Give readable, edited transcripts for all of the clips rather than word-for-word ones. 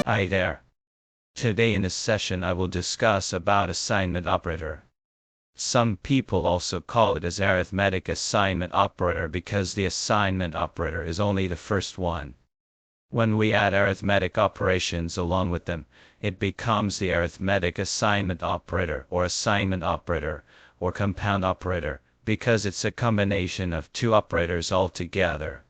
Hi there. Today in this session I will discuss about assignment operator. Some people also call it as arithmetic assignment operator because the assignment operator is only the first one. When we add arithmetic operations along with them, it becomes the arithmetic assignment operator or compound operator, because it's a combination of two operators altogether.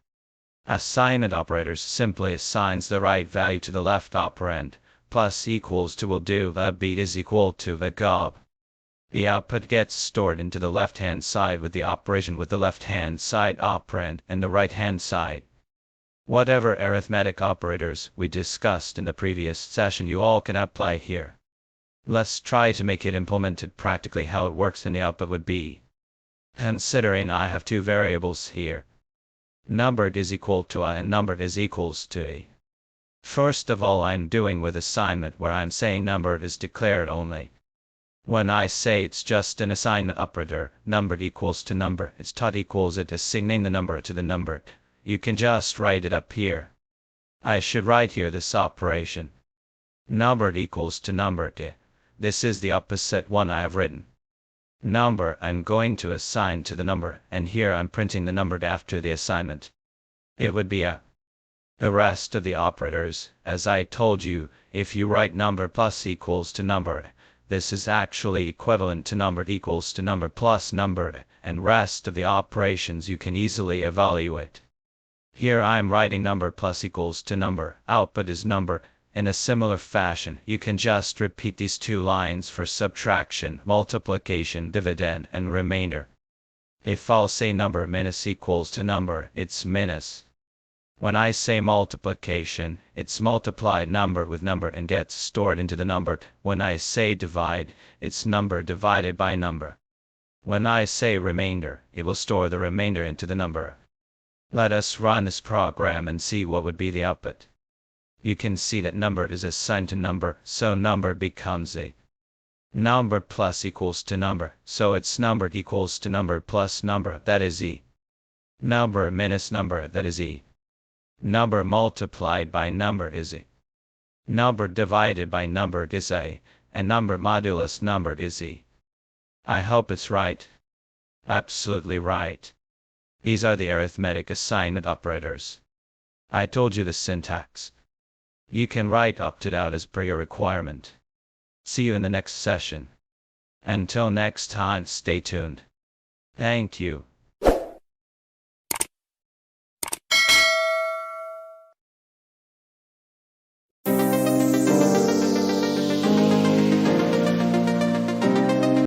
Assignment operators simply assigns the right value to the left operand, plus equals to will do the b is equal to the gob. The output gets stored into the left-hand side with the operation with the left-hand side operand and the right-hand side. Whatever arithmetic operators we discussed in the previous session you all can apply here. Let's try to make it implemented practically how it works in the output would be. Considering I have two variables here. Numbered is equal to I and numbered is equals to a. First of all, I'm doing with assignment where I'm saying numbered is declared only. When I say it's just an assignment operator, numbered equals to number, it's taught equals it assigning the number to the numbered. You can just write it up here. I should write here this operation. Numbered equals to numbered. This is the opposite one I have written. Number I'm going to assign to the number, and here I'm printing the numbered after the assignment. It would be a. The rest of the operators, as I told you, if you write number plus equals to number, this is actually equivalent to numbered equals to number plus numbered, and rest of the operations you can easily evaluate. Here I'm writing number plus equals to number, output is number. In a similar fashion, you can just repeat these two lines for subtraction, multiplication, dividend, and remainder. If I'll say number minus equals to number, it's minus. When I say multiplication, it's multiplied number with number and gets stored into the number. When I say divide, it's number divided by number. When I say remainder, it will store the remainder into the number. Let us run this program and see what would be the output. You can see that number is assigned to number, so number becomes a. Number plus equals to number, so it's numbered equals to number plus number, that is e. Number minus number, that is e. Number multiplied by number is e. Number divided by number is a, and number modulus numbered is e. I hope it's right. Absolutely right. These are the arithmetic assignment operators. I told you the syntax. You can write opt it out as per your requirement. See you in the next session. Until next time, stay tuned. Thank you.